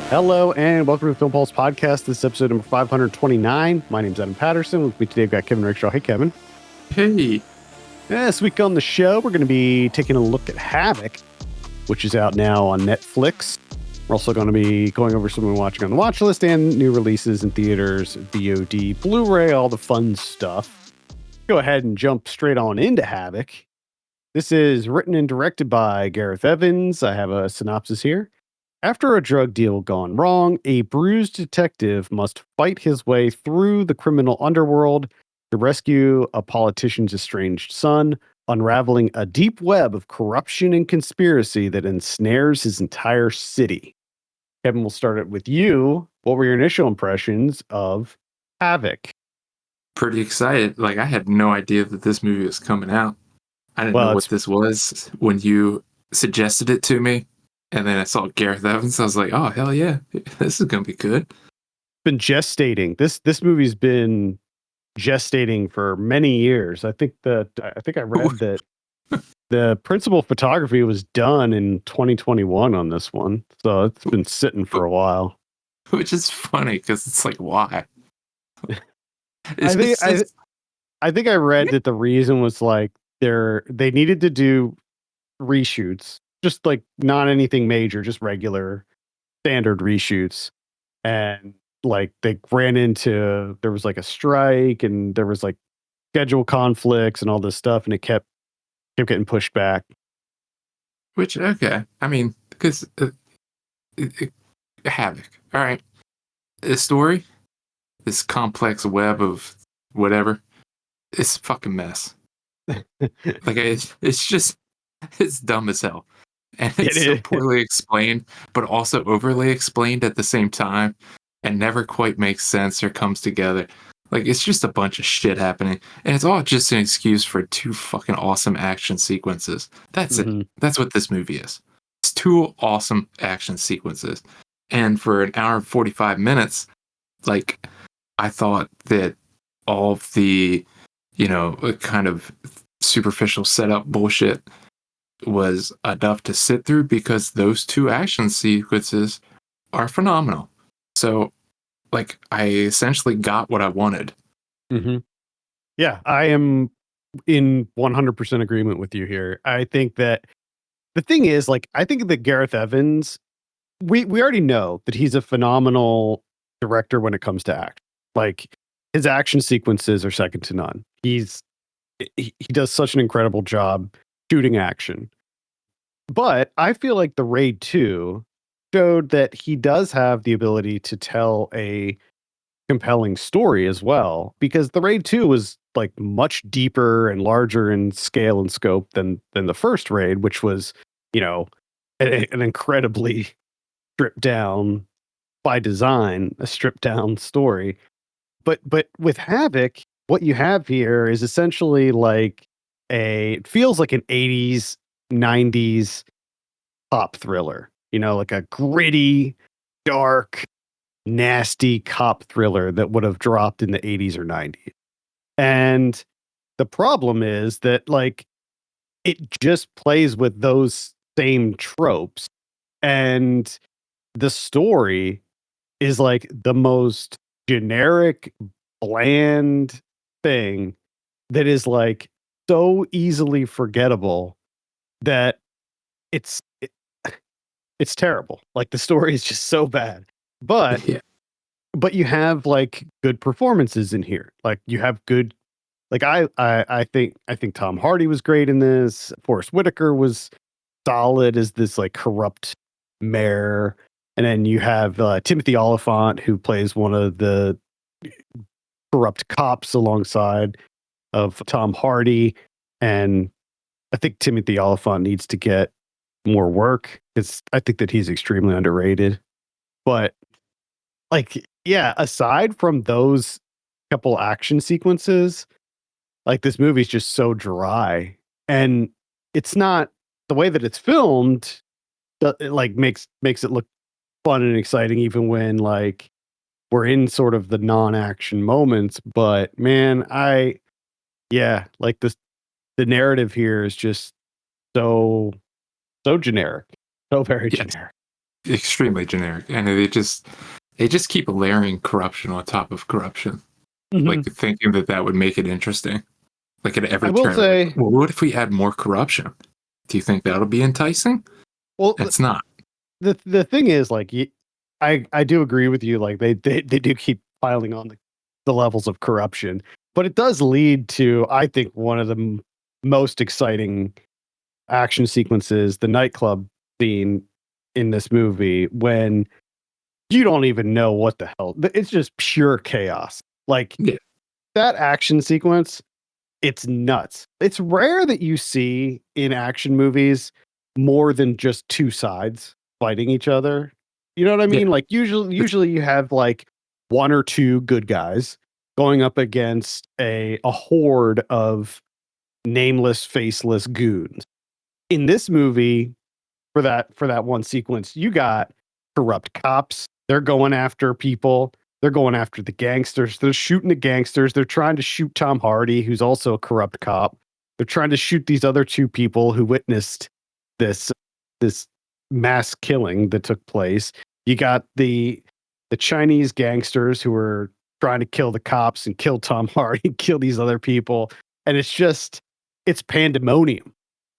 Hello and welcome to the Film Pulse Podcast. This is episode number 529. My name is Adam Patterson. With me today, I've got Kevin Rickshaw. Hey, Kevin. Hey. This week on the show, we're going to be taking a look at Havoc, which is out now on Netflix. We're also going to be going over something we're watching on the watch list and new releases in theaters, VOD, Blu-ray, all the fun stuff. Go ahead and jump straight on into Havoc. This is written and directed by Gareth Evans. I have a synopsis here. After a drug deal gone wrong, a bruised detective must fight his way through the criminal underworld to rescue a politician's estranged son, unraveling a deep web of corruption and conspiracy that ensnares his entire city. Kevin, we'll start it with you. What were your initial impressions of Havoc? Pretty excited. Like, I had no idea that this movie was coming out. I didn't know what this was when you suggested it to me. And then I saw Gareth Evans. I was like, oh, hell yeah. This is going to be good. Been gestating. This movie's been gestating for many years. I think I read that the principal photography was done in 2021 on this one. So it's been sitting for a while. Which is funny because it's like, why? I think I read that the reason was like they needed to do reshoots. Just like not anything major, just regular standard reshoots. And like they ran into, there was like a strike and there was like schedule conflicts and all this stuff. And it kept getting pushed back. Which, okay. I mean, because Havoc. All right. This story, this complex web of whatever, it's a fucking mess. Like, it's dumb as hell. And it's so poorly explained, but also overly explained at the same time, and never quite makes sense or comes together. Like, it's just a bunch of shit happening, and it's all just an excuse for two fucking awesome action sequences. That's it. That's what this movie is. It's two awesome action sequences. And for an hour and 45 minutes, like, I thought that all of the, kind of superficial setup bullshit was enough to sit through because those two action sequences are phenomenal. So, like, I essentially got what I wanted. Mm-hmm. Yeah, I am in 100% agreement with you here. I think that the thing is, like, I think that Gareth Evans, we already know that he's a phenomenal director when it comes to act. Like, his action sequences are second to none. He does such an incredible job shooting action. But I feel like the Raid 2 showed that he does have the ability to tell a compelling story as well, because the Raid 2 was like much deeper and larger in scale and scope than the first Raid, which was, an incredibly stripped down by design, a stripped down story. But with Havoc, what you have here is essentially like it feels like an 80s, 90s cop thriller, like a gritty, dark, nasty cop thriller that would have dropped in the 80s or 90s. And the problem is that, like, it just plays with those same tropes. And the story is like the most generic, bland thing that is like so easily forgettable that it's it's terrible. Like, the story is just so bad. But but you have like good performances in here. Like, you have good, like, I think Tom Hardy was great in this. Forrest Whitaker was solid as this like corrupt mayor. And then you have Timothy Olyphant, who plays one of the corrupt cops alongside of Tom Hardy. And I think Timothy Olyphant needs to get more work because I think that he's extremely underrated. But, like, yeah, aside from those couple action sequences, like, this movie's just so dry. And it's not the way that it's filmed, it like makes it look fun and exciting even when like we're in sort of the non-action moments. But man, like the narrative here is just so generic. So very generic. extremely generic, and they just keep layering corruption on top of corruption, like Mhm. thinking that that would make it interesting. Like at I every will turn, like, say, well, what if we add more corruption? Do you think that'll be enticing? well, It's not. the thing is, like, I do agree with you. Like, they do keep piling on the levels of corruption, but it does lead to, I think, one of the most exciting action sequences, the nightclub scene in this movie, when you don't even know what the hell. It's just pure chaos. Like Yeah, that action sequence, it's nuts. It's rare that you see in action movies more than just two sides fighting each other. You know what I yeah, mean? Like usually you have like one or two good guys going up against a horde of nameless, faceless goons. In this movie, for that one sequence, you got corrupt cops. They're going after people. They're going after the gangsters. They're shooting the gangsters. They're trying to shoot Tom Hardy, who's also a corrupt cop. They're trying to shoot these other two people who witnessed this this mass killing that took place. You got the Chinese gangsters who are trying to kill the cops and kill Tom Hardy, kill these other people, and it's pandemonium.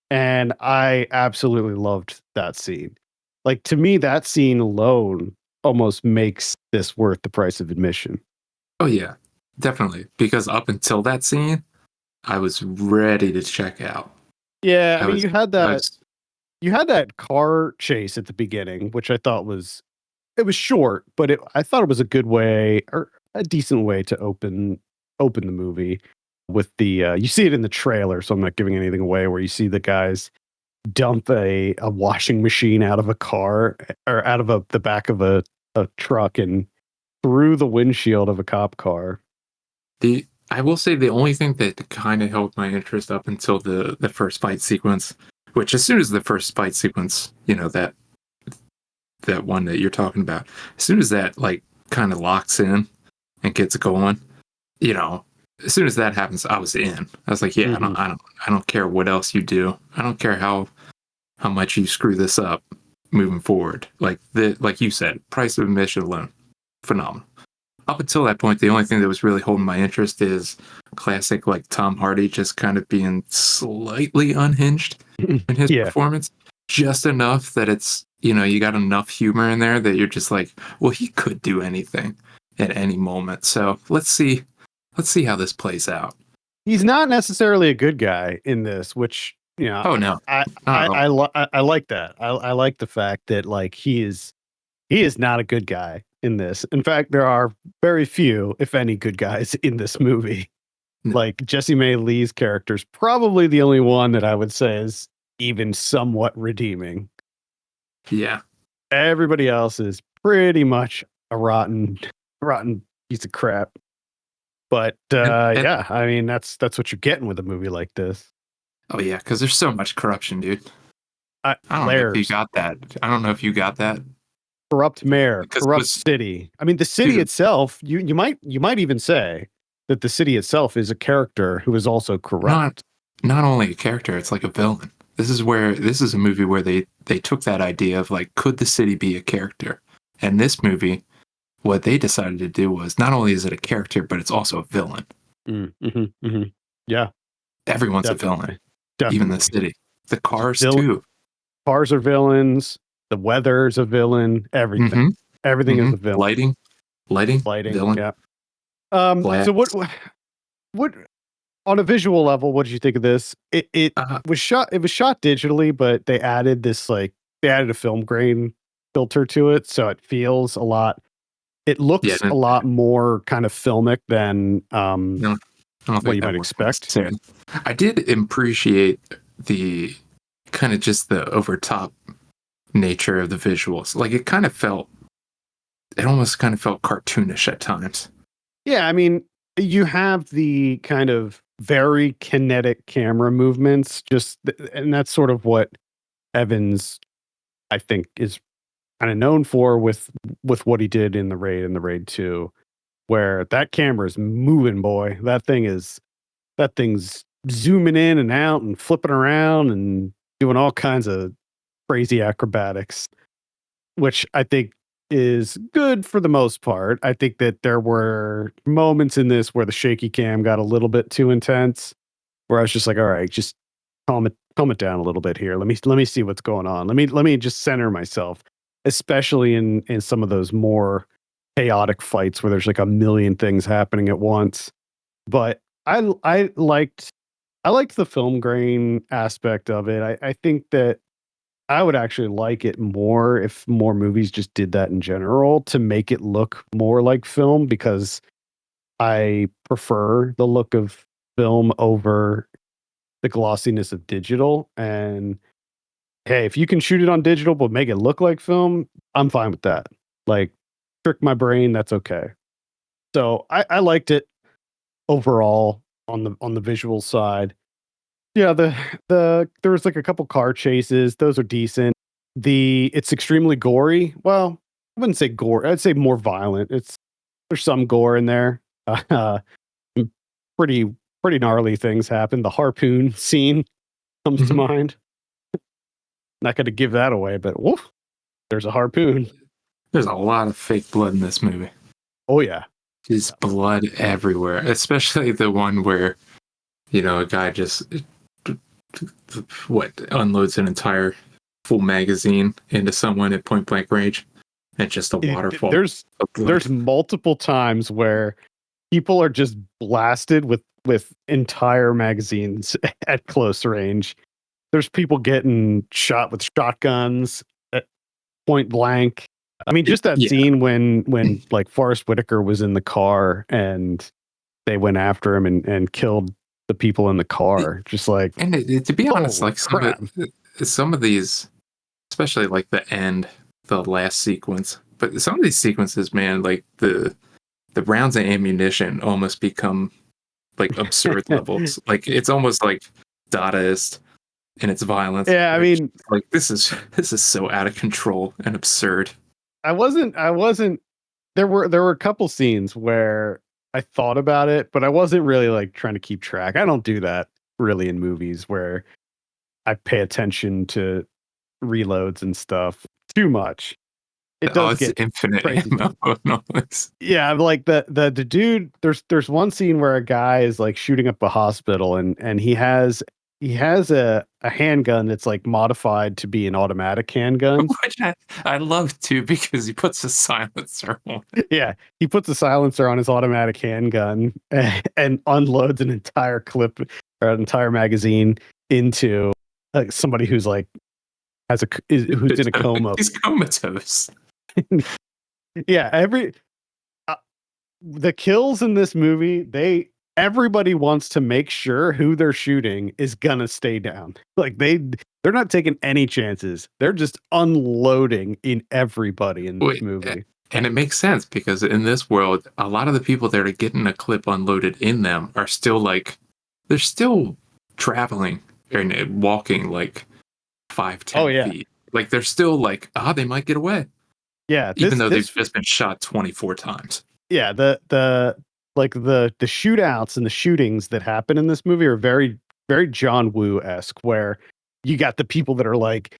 And I absolutely loved that scene. Like, to me, that scene alone almost makes this worth the price of admission. oh yeah, definitely. Because up until that scene, I was ready to check out. Yeah, I I mean, was, I was, you had that car chase at the beginning, which I thought it was short, but I thought it was a good way, or a decent way to open the movie with you see it in the trailer, so I'm not giving anything away, where you see the guys dump a washing machine out of a car, or out of the back of a truck and through the windshield of a cop car. I will say the only thing that kind of held my interest up until the first fight sequence, which as soon as the first fight sequence, that one that you're talking about, as soon as that like kind of locks in and gets going, you know, as soon as that happens, I was in. I was like, yeah, Mhm. I don't care what else you do. I don't care how much you screw this up moving forward. Like you said, price of admission alone, phenomenal. Up until that point, the only thing that was really holding my interest is classic like Tom Hardy just kind of being slightly unhinged in his Yeah. performance, just enough that it's you got enough humor in there that you're just like, well, he could do anything at any moment. So let's see how this plays out. He's not necessarily a good guy in this, which, Oh no, I not at all. I like that. I like the fact that, like, he is not a good guy in this. In fact, there are very few, if any, good guys in this movie. No. Like, Jesse May Lee's character is probably the only one that I would say is even somewhat redeeming. Yeah, Everybody else is pretty much a rotten piece of crap. But, and yeah, I mean, that's what you're getting with a movie like this. oh yeah, because there's so much corruption, dude. I don't know if you Layers, got that. I don't know if you got that corrupt mayor, because it corrupt was, city. I mean, the city dude. itself, you might even say that the city itself is a character who is also Not corrupt. not only a character, it's like a villain. This is a movie where they took that idea of like, could the city be a character? And this movie, what they decided to do was not only is it a character, but it's also a villain. Mhm, mhm. Yeah, Everyone's a villain, definitely, even the definitely. city. The cars Vill too. Cars are villains, the weather's a villain, everything. Mm-hmm. Everything is Mm-hmm. a villain. Lighting, Lighting, villain, yeah. glass. So what on a visual level, what did you think of this? Uh, It was shot digitally, but they added a film grain filter to it, so it yeah, looks a lot more kind of filmic than, no, I don't what think you that might works expect. necessarily. I did appreciate the kind of just the over top nature of the visuals. Like it almost kind of felt cartoonish at times. Yeah, I mean, you have the kind of very kinetic camera movements, and that's sort of what Evans, I think, is kinda known for with what he did in The Raid 2, where that camera is moving, boy. That thing's zooming in and out and flipping around and doing all kinds of crazy acrobatics. which I think is good for the most part. I think that there were moments in this where the shaky cam got a little bit too intense, where I was just like, all right, just calm it down a little bit here. Let me see what's going on. Let me just center myself, especially in some of those more chaotic fights where there's like a million things happening at once. But I liked the film grain aspect of it. I think that I would actually like it more if more movies just did that in general to make it look more like film, because I prefer the look of film over the glossiness of digital. And hey, if you can shoot it on digital but make it look like film, I'm fine with that. Like, trick my brain, that's okay. So I liked it overall on the visual side. Yeah, there was like a couple car chases. Those are decent. It's extremely gory. Well, I wouldn't say gore. I'd say more violent. There's some gore in there. Uh, pretty pretty gnarly things happen. The harpoon scene comes to Mhm. mind. Not going to give that away, but woof, there's a harpoon. There's a lot of fake blood in this movie. Oh yeah, Just blood everywhere, especially the one where a guy just unloads an entire full magazine into someone at point blank range, and just a waterfall there's of blood. there's multiple times where people are just blasted with entire magazines at close range. There's people getting shot with shotguns at point blank. I mean, just that Yeah, scene when like Forrest Whitaker was in the car and they went after him and killed the people in the car. Just like, and to be honest, holy like crap. some of these, especially like the end, the last sequence, but some of these sequences, man, like the rounds of ammunition almost become like absurd levels. Like it's almost like Dadaist in its violence. Yeah, I Where it's mean, just like this is so out of control and absurd. I wasn't there were a couple scenes where I thought about it, but I wasn't really like trying to keep track. I don't do that really in movies where I pay attention to reloads and stuff too much. It Oh, does it's get infinite crazy. ammo. No, it's, Yeah, like the dude. There's one scene where a guy is like shooting up a hospital, and he has a handgun that's like modified to be an automatic handgun. which I love too because he puts a silencer on it. Yeah, he puts a silencer on his automatic handgun and unloads an entire clip or an entire magazine into somebody who's like who's in a coma. He's comatose. Yeah, uh, the kills in this movie, everybody wants to make sure who they're shooting is gonna stay down. Like they're not taking any chances. They're just unloading in everybody in this Wait, movie. and it makes sense because in this world, a lot of the people that are getting a clip unloaded in them are still like they're still traveling and walking like five, Oh ten yeah. feet. Like they're still like, they might get away, Yeah, even this though they've this just been shot 24 times. yeah, the shootouts and the shootings that happen in this movie are very very John Woo-esque, where you got the people that are like,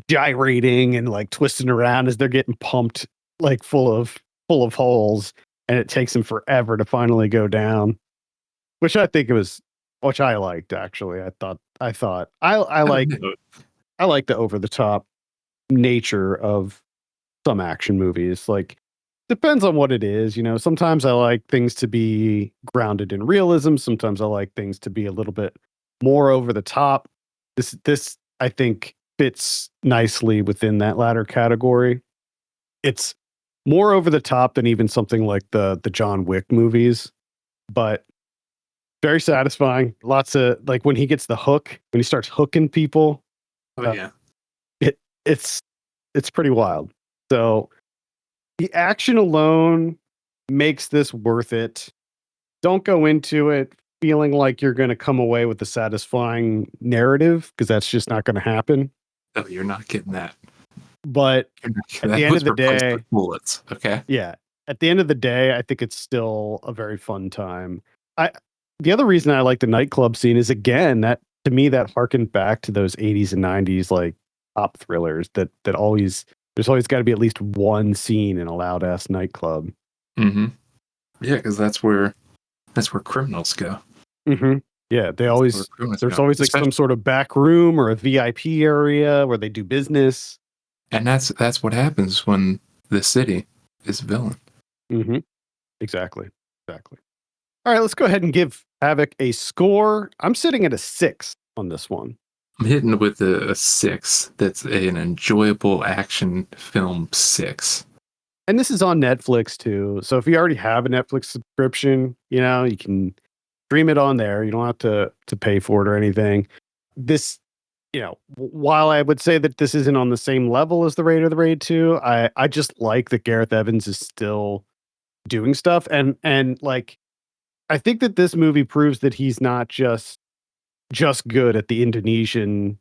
gyrating and like twisting around as they're getting pumped like full of holes, and it takes them forever to finally go down, which which I liked actually. I thought Oh, no. I like the over the top nature of some action movies. Like, depends on what it is. Sometimes I like things to be grounded in realism. Sometimes I like things to be a little bit more over the top. This I think fits nicely within that latter category. It's more over the top than even something like the John Wick movies, but very satisfying. Lots of like when he gets the hook, when he starts hooking people, Oh, uh, yeah. it it's it's pretty wild. So the action alone makes this worth it. Don't go into it feeling like you're going to come away with a satisfying narrative, because that's just not going to happen. No, you're not getting that. But at the That end of was the replaced day, with bullets. Okay. yeah, at the end of the day, I think it's still a very fun time. I The other reason I like the nightclub scene is, again, that to me that harkened back to those 80s and 90s like cop thrillers that always There's always got to be at least one scene in a loud ass nightclub. Mm-hmm. Yeah, because that's where criminals go. Mm-hmm. Yeah, there's always like some sort of back room or a VIP area where they do business. And that's what happens when the city is a villain. Mm-hmm. Exactly. All right, let's go ahead and give Havoc a score. I'm sitting at a 6 on this one. I'm hitting with a 6. That's an enjoyable action film 6. And this is on Netflix too. So if you already have a Netflix subscription, you can stream it on there. You don't have to pay for it or anything. This, while I would say that this isn't on the same level as the Raid or the Raid 2, I just like that Gareth Evans is still doing stuff. And like I think that this movie proves that he's not just good at the Indonesian,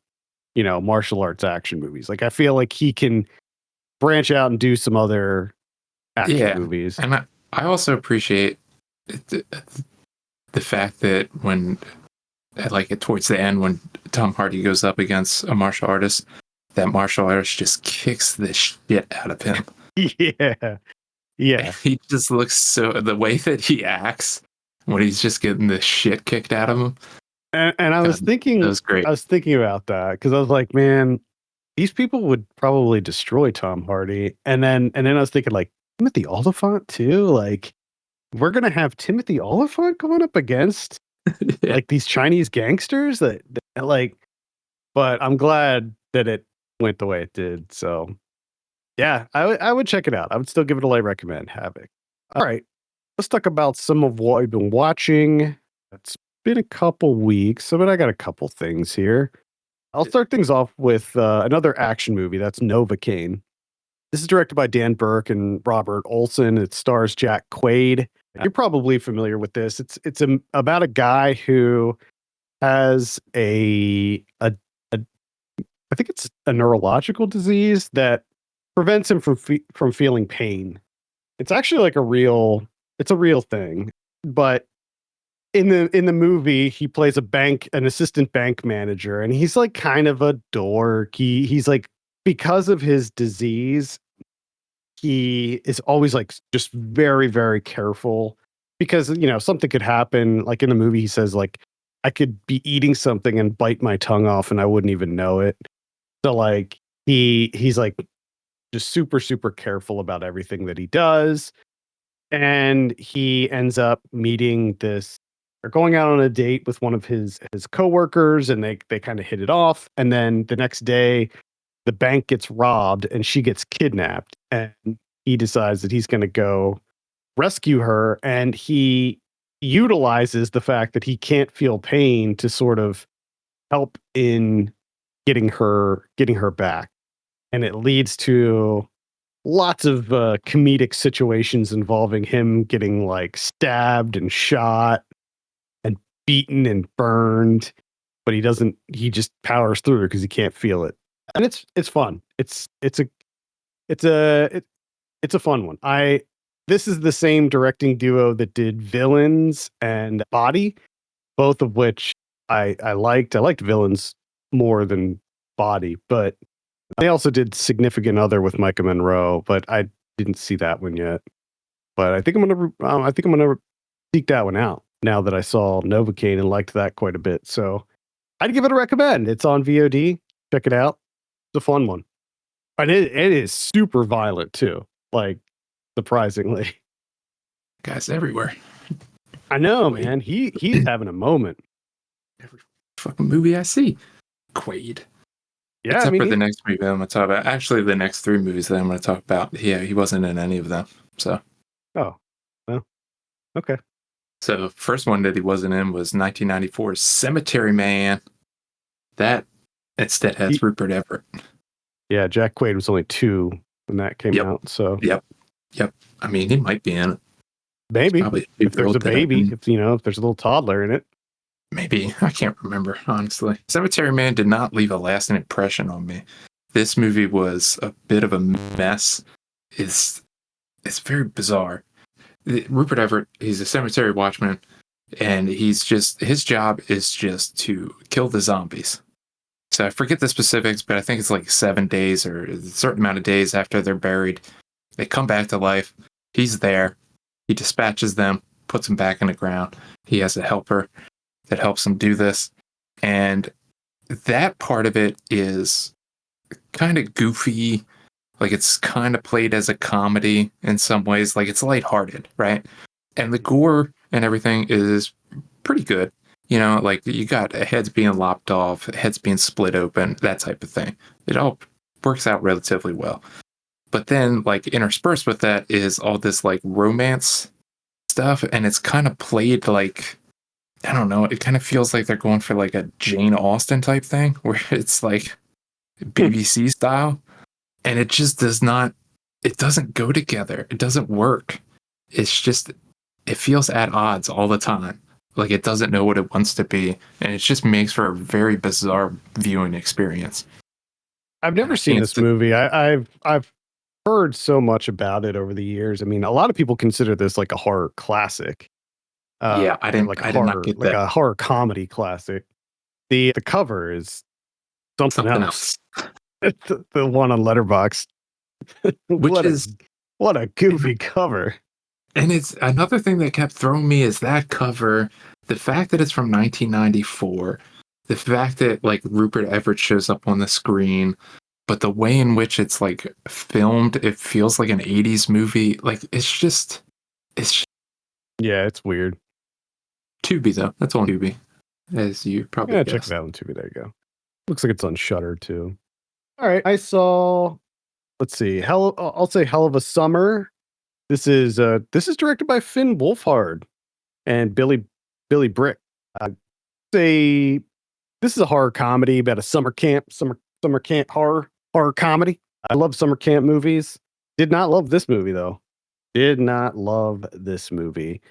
martial arts action movies. Like I feel like he can branch out and do some other action movies. And I also appreciate the fact that when towards the end when Tom Hardy goes up against a martial artist, that martial artist just kicks the shit out of him. Yeah. He just looks the way that he acts when he's just getting the shit kicked out of him. And I was thinking, that was great. I was thinking about that because I was like, man, these people would probably destroy Tom Hardy. And then I was thinking like Timothy Olyphant too. Like we're gonna have Timothy Olyphant going up against like these Chinese gangsters that like. But I'm glad that it went the way it did. So yeah, I would check it out. I would still give it a light recommend. Havoc. All right, let's talk about some of what I've been watching. It's been a couple weeks, but I got a couple things here. I'll start things off with another action movie. That's Novacaine. This is directed by Dan Burke and Robert Olson. It stars Jack Quaid. You're probably familiar with this. It's about a guy who has I think it's a neurological disease that prevents him from feeling pain. It's actually like it's a real thing. But in the movie, he plays an assistant bank manager, and he's like kind of a dork. He's like, because of his disease, he is always like just very, very careful because something could happen. Like in the movie, he says like, I could be eating something and bite my tongue off and I wouldn't even know it. So like he's like just super, super careful about everything that he does. And he ends up meeting this or going out on a date with one of his coworkers, and they kind of hit it off. And then the next day, the bank gets robbed and she gets kidnapped. And he decides that he's going to go rescue her. And he utilizes the fact that he can't feel pain to sort of help in getting her back. And it leads to lots of comedic situations involving him getting like stabbed and shot and beaten and burned, but he just powers through because he can't feel it. And it's fun. It's a fun one. This is the same directing duo that did Villains and Body, both of which I liked. I liked Villains more than Body, but they also did Significant Other with Micah Monroe, but I didn't see that one yet. But I think I'm gonna seek that one out now that I saw Novacaine and liked that quite a bit. So I'd give it a recommend. It's on VOD. Check it out. It's a fun one, and it is super violent too. Like surprisingly, Guys everywhere. I know, man. He's having a moment. Every fucking movie I see, Quaid. Yeah, except for the next movie I'm going to talk about. Actually, the next 3 movies that I'm going to talk about, yeah, he wasn't in any of them. So, well, okay. So, the first one that he wasn't in was 1994's Cemetary Man. That instead has Rupert Everett. Yeah, Jack Quaid was only 2 when that came out. So, yep. I mean, he might be in it. Maybe if there's a baby, if there's a little toddler in it. Maybe. I can't remember, honestly. Cemetery Man did not leave a lasting impression on me. This movie was a bit of a mess. It's very bizarre. Rupert Everett, he's a cemetery watchman, and his job is just to kill the zombies. So I forget the specifics, but I think it's like 7 days or a certain amount of days after they're buried. They come back to life. He's there. He dispatches them, puts them back in the ground. He has a helper that helps him do this. And that part of it is kind of goofy. Like it's kind of played as a comedy in some ways. Like it's lighthearted, right? And the gore and everything is pretty good. You know, like you got heads being lopped off, heads being split open, that type of thing. It all works out relatively well. But then, like interspersed with that is all this like romance stuff, and it's kind of played like I don't know. It kind of feels like they're going for like a Jane Austen type thing, where it's like BBC style, and it just does not. It doesn't go together. It doesn't work. It's just it feels at odds all the time. Like it doesn't know what it wants to be, and it just makes for a very bizarre viewing experience. I've never seen this movie. I've heard so much about it over the years. I mean, a lot of people consider this like a horror classic. Yeah, I didn't. Like a I did not horror, get like that. a horror comedy classic. The cover is something else. The one on Letterboxd. Which is what a goofy cover. And it's another thing that kept throwing me is that cover, the fact that it's from 1994, the fact that like Rupert Everett shows up on the screen, but the way in which it's like filmed, it feels like an 80s movie. Like it's yeah, it's weird. Tubi though. That's on Tubi, as you probably Yeah, guessed. check it out on Tubi. There you go. Looks like it's on Shudder too. All right, I saw. Let's see. I'll say Hell of a Summer. This is directed by Finn Wolfhard and Billy Brick. Say this is a horror comedy about a summer camp horror comedy. I love summer camp movies. Did not love this movie though. Did not love this movie.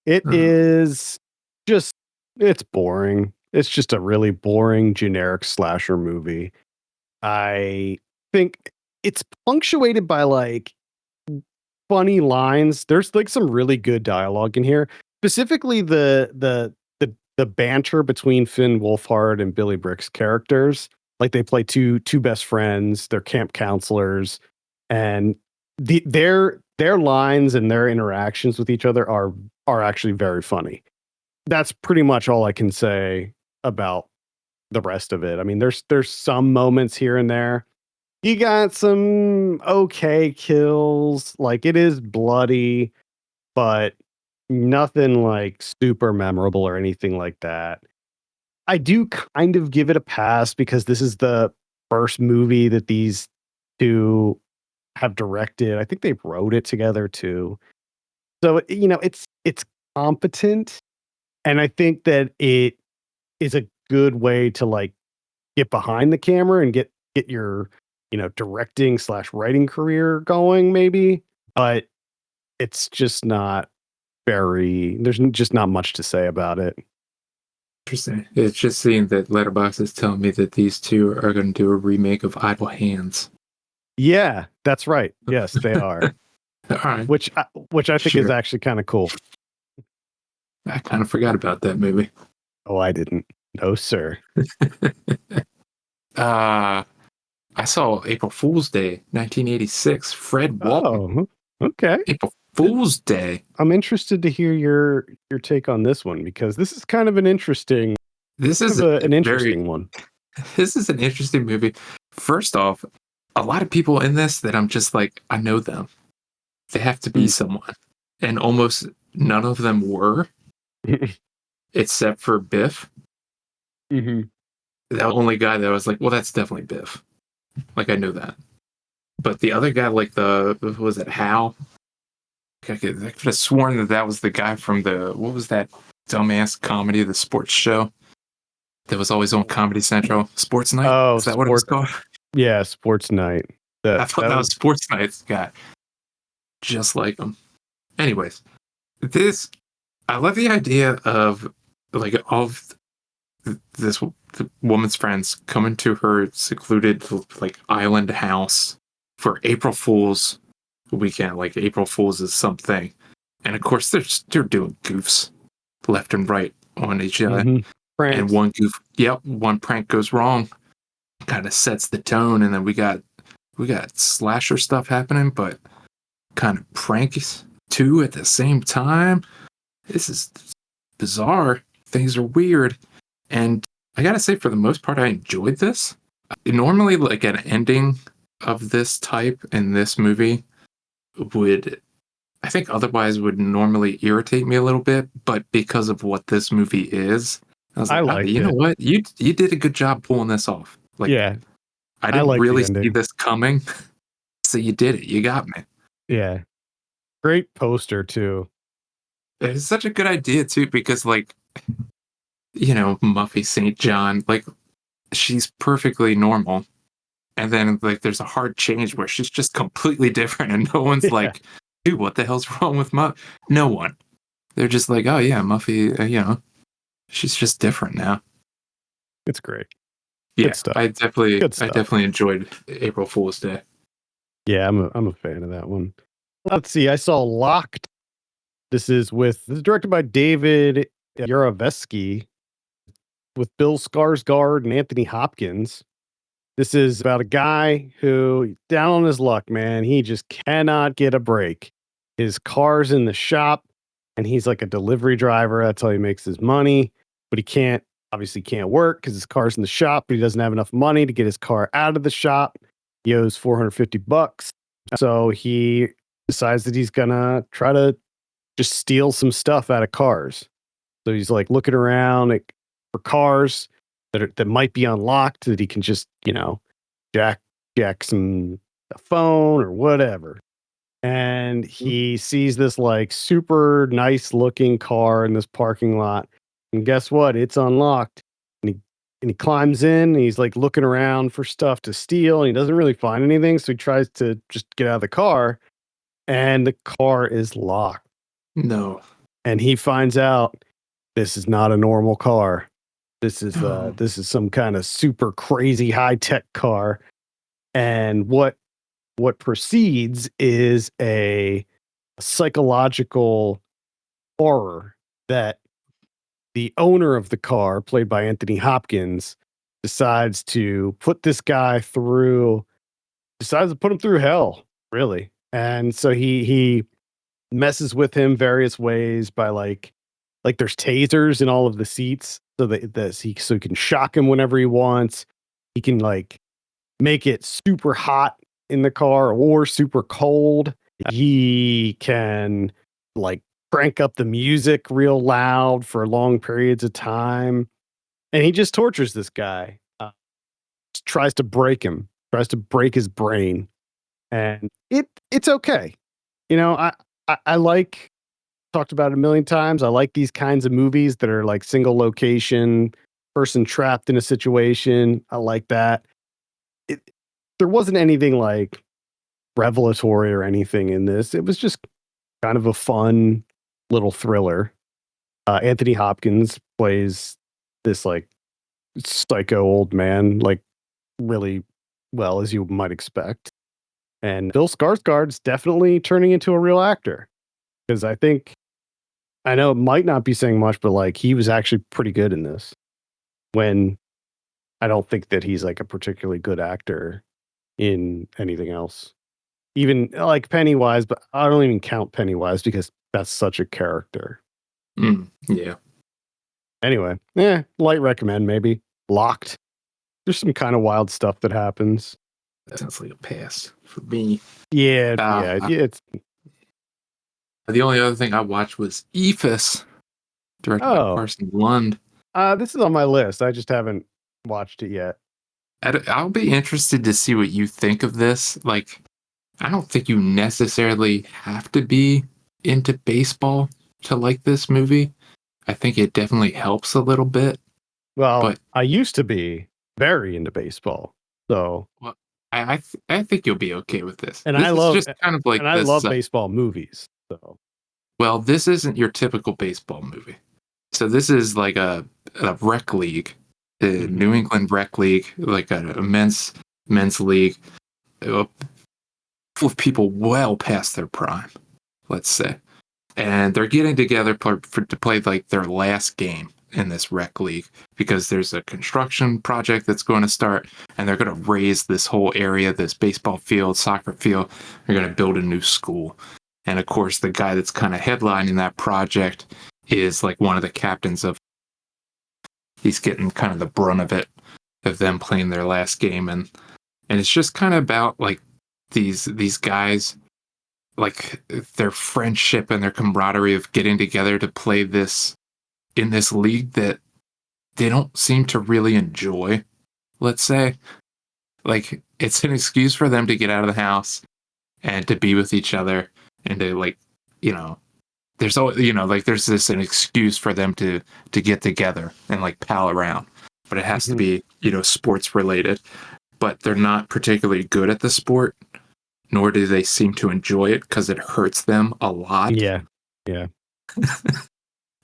It is just it's boring. It's just a really boring generic slasher movie. I think it's punctuated by like funny lines. There's like some really good dialogue in here. Specifically the banter between Finn Wolfhard and Billy Brick's characters. Like they play two best friends, they're camp counselors, and their lines and their interactions with each other are actually very funny. That's pretty much all I can say about the rest of it. I mean, there's some moments here and there. You got some okay kills. Like it is bloody, but nothing like super memorable or anything like that. I do kind of give it a pass because this is the first movie that these two have directed. I think they wrote it together too. So, it's competent, and I think that it is a good way to like get behind the camera and get your, directing/writing career going maybe, but it's just not there's just not much to say about it. Interesting. It's just seeing that Letterboxd is telling me that these two are going to do a remake of Idle Hands. Yeah, that's right. Yes, they are. All right. Which I think is actually kind of cool. I kind of forgot about that movie. Oh, I didn't. No, sir. I saw April Fool's Day, 1986. Fred Walton. Oh, okay. April Fool's Day. I'm interested to hear your take on this one because this is kind of an interesting. This is an interesting one. This is an interesting movie. First off, a lot of people in this that I'm just like, I know them. They have to be someone. And almost none of them were, except for Biff. Mm-hmm. The only guy that I was like, well, that's definitely Biff. Like, I knew that. But the other guy, like was it Hal? I could have sworn that was the guy from what was that dumbass comedy, the sports show that was always on Comedy Central? Sports Night? Oh, is that what it was called? Yeah, Sports Night. I thought that was Sports Night's guy. Just like him. Anyways, I love the idea of like of this the woman's friends coming to her secluded like island house for April Fool's weekend. Like April Fool's is something, and of course they're doing goofs left and right on each other. Mm-hmm. And one prank goes wrong, kind of sets the tone, and then we got slasher stuff happening, but kind of pranks too at the same time. This is bizarre. Things are weird, and I gotta say, for the most part, I enjoyed this. Normally, like an ending of this type in this movie would, I think, otherwise would normally irritate me a little bit, but because of what this movie is, I was I like, liked you know it. what, you did a good job pulling this off. Like, Yeah, I I didn't like the really see ending. this coming, so you did it. You got me. Yeah, great poster too. It's such a good idea too, because like, Muffy St. John, like, she's perfectly normal. And then like there's a hard change where she's just completely different and no one's Yeah, like, dude, what the hell's wrong with Muffy? No one. They're just like, oh yeah, Muffy, she's just different now. it's great. Yeah, Good stuff. I definitely Good I stuff. definitely enjoyed April Fool's Day. Yeah, I'm a fan of that one. Let's see. I saw Locked. This is directed by David Yarovesky with Bill Skarsgård and Anthony Hopkins. This is about a guy who down on his luck, man. He just cannot get a break. His car's in the shop and he's like a delivery driver. That's how he makes his money. But he obviously can't work because his car's in the shop, but he doesn't have enough money to get his car out of the shop. He owes $450. So he decides that he's gonna try to just steal some stuff out of cars. So he's like looking around for cars that might be unlocked that he can just, jack some a phone or whatever. And he sees this like super nice looking car in this parking lot. And guess what? It's unlocked. And he climbs in and he's like looking around for stuff to steal and he doesn't really find anything. So he tries to just get out of the car and the car is locked. No. And he finds out this is not a normal car. This is Oh, this is some kind of super crazy high tech car. And what proceeds is a psychological horror that the owner of the car, played by Anthony Hopkins, decides to put this guy through decides to put him through hell, really. And so he messes with him various ways by like there's tasers in all of the seats so so he can shock him whenever he wants. He can like make it super hot in the car or super cold. He can like crank up the music real loud for long periods of time. And he just tortures this guy. Tries to break him, tries to break his brain. And it's okay. I like talked about it a million times. I like these kinds of movies that are like single location, person trapped in a situation. I like that. It, there wasn't anything like revelatory or anything in this. It was just kind of a fun little thriller. Anthony Hopkins plays this like psycho old man, like really well as you might expect. And Bill Skarsgård's definitely turning into a real actor because I know it might not be saying much, but like he was actually pretty good in this. When I don't think that he's like a particularly good actor in anything else. Even like Pennywise, but I don't even count Pennywise because that's such a character. yeah. Anyway, light recommend maybe. Locked. There's some kind of wild stuff that happens. That sounds like a pass for me. Yeah, Uh, it's the only other thing I watched was Eephus, directed by oh, Carson Lund. this is on my list. I just haven't watched it yet. I'll be interested to see what you think of this. Like, I don't think you necessarily have to be into baseball to like this movie. I think it definitely helps a little bit. Well, But I used to be very into baseball. So, well, I think you'll be okay with this. and This is just kind of like I this. love baseball movies. So, Well, this isn't your typical baseball movie. So this is like a rec league, a mhm. New England rec league, like a men's league, uh, full of people well past their prime, let's say, and they're getting together to play like their last game in this rec league because there's a construction project that's going to start, and they're going to raise this whole area, this baseball field, soccer field. They're going to build a new school. And of course, the guy that's kind of headlining that project is like one of the captains of. He's getting kind of the brunt of it, of them playing their last game, and it's just kind of about like these guys, like their friendship and their camaraderie of getting together to play this in this league that they don't seem to really enjoy. Let's say, like, it's an excuse for them to get out of the house and to be with each other and to, like, you know, there's always, like there's this an excuse for them to get together and like pal around, but it has to be sports related. But they're not particularly good at the sport, nor do they seem to enjoy it because it hurts them a lot. Yeah.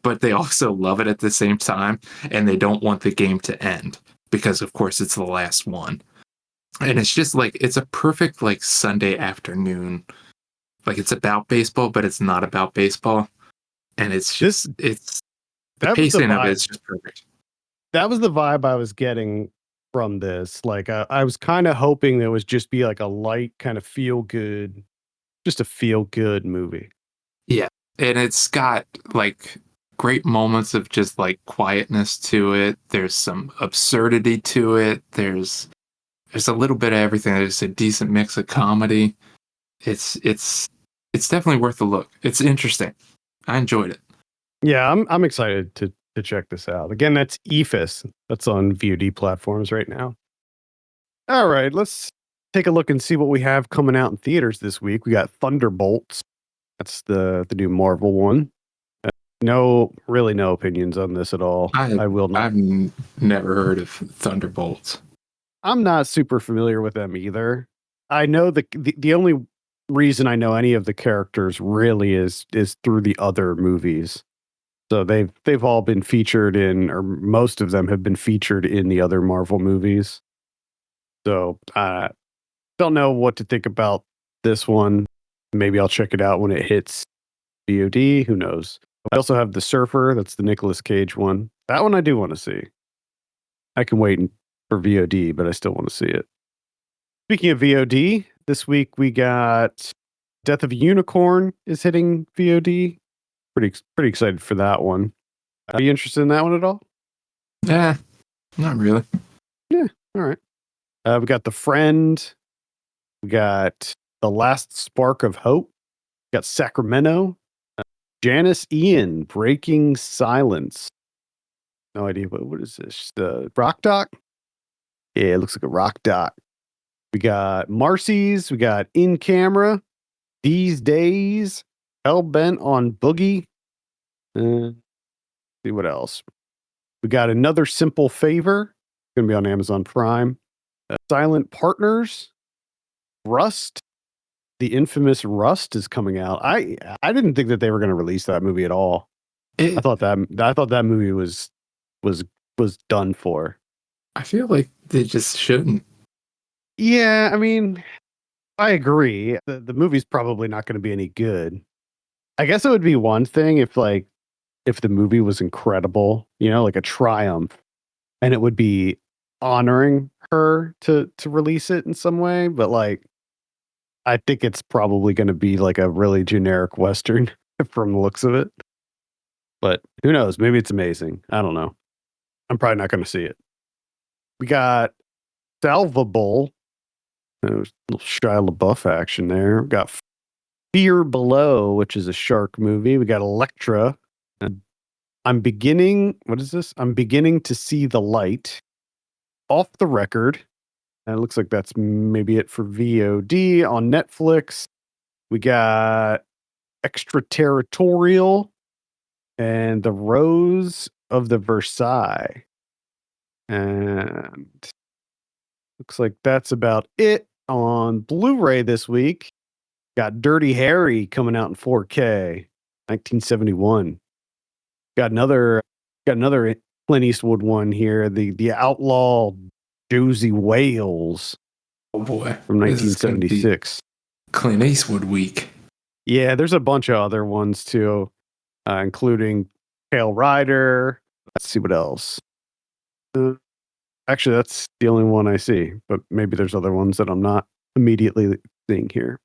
But they also love it at the same time, and they don't want the game to end because, of course, it's the last one. And it's just like, it's a perfect like Sunday afternoon. Like, it's about baseball, but it's not about baseball. And it's just, the pacing of it is just perfect. That was the vibe I was getting from this. Like, I was kind of hoping there was just be like a light kind of feel good, just a feel good movie. Yeah. And it's got like great moments of just like quietness to it. There's some absurdity to it. There's a little bit of everything. There's a decent mix of comedy. It's definitely worth a look. It's interesting. I enjoyed it. Yeah, I'm excited to check this out. Again, that's Eephus. That's on VOD platforms right now. All right, let's take a look and see what we have coming out in theaters this week. We got Thunderbolts. That's the new Marvel one. No opinions on this at all. I will not. I've never heard of Thunderbolts. I'm not super familiar with them either. I know the only reason I know any of the characters really is through the other movies. So they've all been featured in, or most of them have been featured in the other Marvel movies. So I don't know what to think about this one. Maybe I'll check it out when it hits VOD. Who knows? I also have The Surfer. That's the Nicolas Cage one. That one I do want to see. I can wait for VOD, but I still want to see it. Speaking of VOD, this week we got Death of a Unicorn is hitting VOD. Pretty excited for that one. Are you interested in that one at all? Yeah, not really. Yeah, all right. We got The Friend. We got The Last Spark of Hope. We got Sacramento. Janice Ian, Breaking Silence. No idea what is this? The Rock Doc? Yeah, it looks like a rock doc. We got Marcy's. We got In Camera. These Days. Hellbent on Boogie. See what else. We got Another Simple Favor. Going to be on Amazon Prime. Silent Partners. Rust. The infamous Rust is coming out. I didn't think that they were going to release that movie at all. I thought that movie was done for. I feel like they just shouldn't. Yeah, I mean, I agree. The movie's probably not going to be any good. I guess it would be one thing if the movie was incredible, like a triumph, and it would be honoring her to release it in some way, but like I think it's probably going to be like a really generic Western from the looks of it. But who knows? Maybe it's amazing. I don't know. I'm probably not going to see it. We got Salvable. There's a little Shia LaBeouf action there. We got Fear Below, which is a shark movie. We got Elektra. What is this? I'm beginning to see the light. Off the Record. And it looks like that's maybe it for VOD. On Netflix, we got Extraterritorial and The Rose of the Versailles. And looks like that's about it. On Blu-ray this week, got Dirty Harry coming out in 4K, 1971. Got another Clint Eastwood one here, the Outlaw Josie Wales. Oh boy, from 1976. Clint Eastwood week. Yeah, there's a bunch of other ones too, including Pale Rider, Let's see what else. Actually, that's the only one I see, but maybe there's other ones that I'm not immediately seeing here.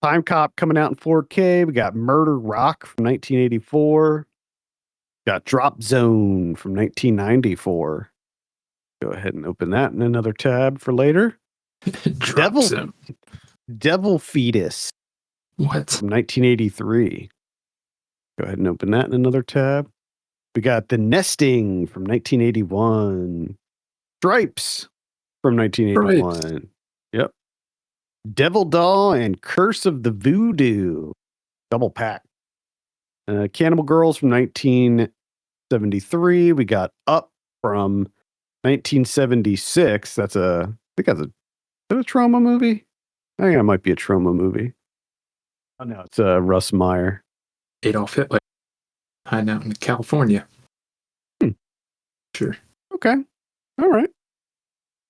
Time Cop coming out in 4K. We got Murder Rock from 1984. Got Drop Zone from 1994. Go ahead and open that in another tab for later. Devil Fetus. What? From 1983. Go ahead and open that in another tab. We got The Nesting from 1981. Stripes from 1981. Stripes. Yep. Devil Doll and Curse of the Voodoo. Double pack. Cannibal Girls from 1973. We got Up from 1976. That's a Trauma movie? I think that might be a Trauma movie. Oh no, it's Russ Meyer. Adolf Hitler. Hiding out in California. Sure. Okay. All right.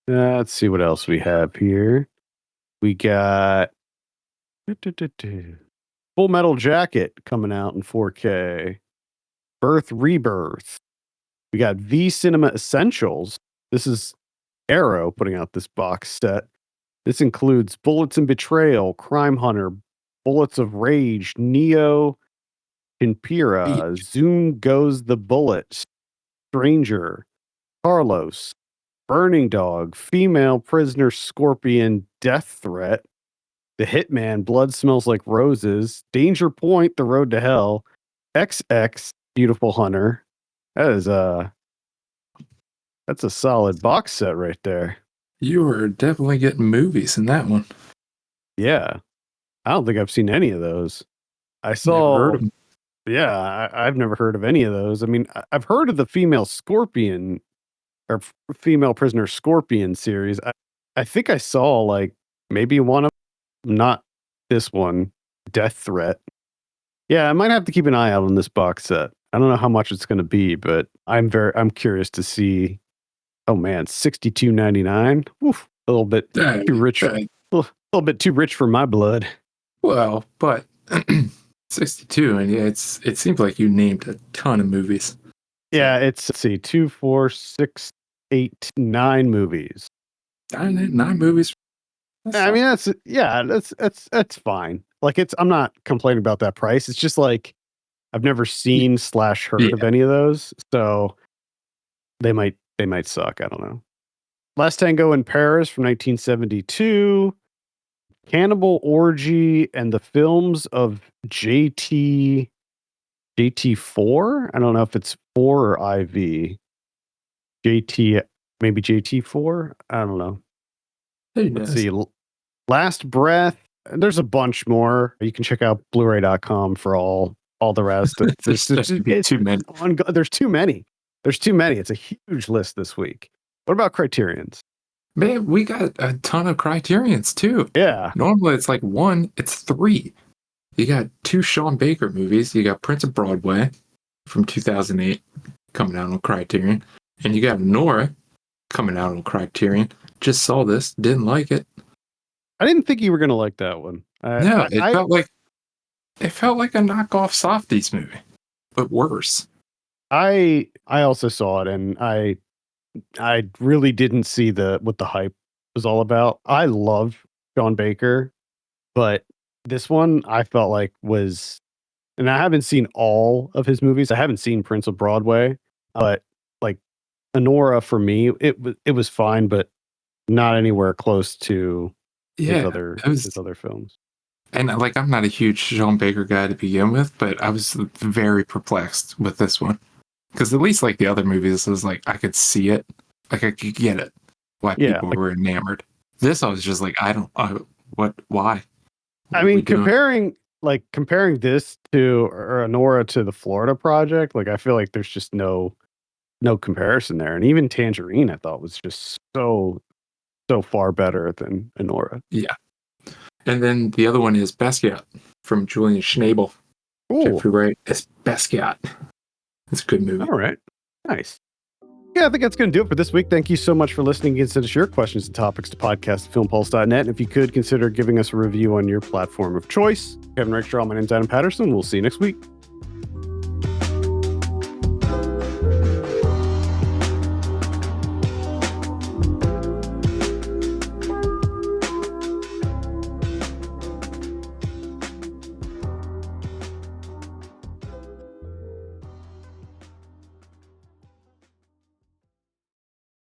Let's see what else we have here. We got Full Metal Jacket coming out in 4K. Birth Rebirth. We got V Cinema Essentials. This is Arrow putting out this box set. This includes Bullets and Betrayal, Crime Hunter, Bullets of Rage, Neo, Impera, Zoom Goes the Bullet, Stranger, Carlos, Burning Dog, Female Prisoner Scorpion, Death Threat, The Hitman, Blood Smells Like Roses, Danger Point, The Road to Hell, XX, Beautiful Hunter. That's a solid box set right there. You were definitely getting movies in that one. Yeah. I don't think I've seen any of those. I saw. Never heard of them. Yeah, I've never heard of any of those. I mean, I've heard of the Female Scorpion or Female Prisoner Scorpion series. I think I saw like maybe one of them, not this one, Death Threat. Yeah, I might have to keep an eye out on this box set. I don't know how much it's going to be, but I'm curious to see. Oh man, $62.99. Oof, a little bit too rich. A little bit too rich for my blood. Well, but 62, and yeah, it seems like you named a ton of movies. Yeah, it's let's see, 2, 4, 6, 8, 9 movies. 9 movies. I mean, that's fine. Like I'm not complaining about that price. It's just like I've never seen / heard of any of those, so they might suck. I don't know. Last Tango in Paris from 1972. Cannibal Orgy and the Films of JT4. I don't know if it's 4 or IV. JT, maybe JT4. I don't know. Let's see. Last Breath. There's a bunch more. You can check out Blu-ray.com for all the rest. There's too many. There's too many. There's too many. It's a huge list this week. What about Criterions? Man, we got a ton of Criterions too. Yeah. Normally it's like 1, it's 3. You got 2 Sean Baker movies. You got Prince of Broadway from 2008 coming out on Criterion. And you got Nora coming out on Criterion. Just saw this, didn't like it. I didn't think you were going to like that one. It felt like a knockoff Softies movie, but worse. I also saw it, and I really didn't see what the hype was all about. I love Sean Baker, but this one I felt like was, and I haven't seen all of his movies. I haven't seen Prince of Broadway, but like Honora for me, it was fine, but not anywhere close to his other films. And like, I'm not a huge Sean Baker guy to begin with, but I was very perplexed with this one. Because at least like the other movies, it was like, I could see it. Like I could get it. Why people were enamored. This, I was just like, why? I mean, comparing this to Honora to the Florida Project, like I feel like there's just no comparison there. And even Tangerine, I thought was just so far better than Honora. Yeah. And then the other one is Basquiat from Julian Schnabel. Jeffrey Wright as Basquiat. It's a good movie. All right. Nice. Yeah, I think that's going to do it for this week. Thank you so much for listening. You can send us your questions and topics to podcast@filmpulse.net. And if you could, consider giving us a review on your platform of choice. Kevin Rakestraw, my name's Adam Patterson. We'll see you next week.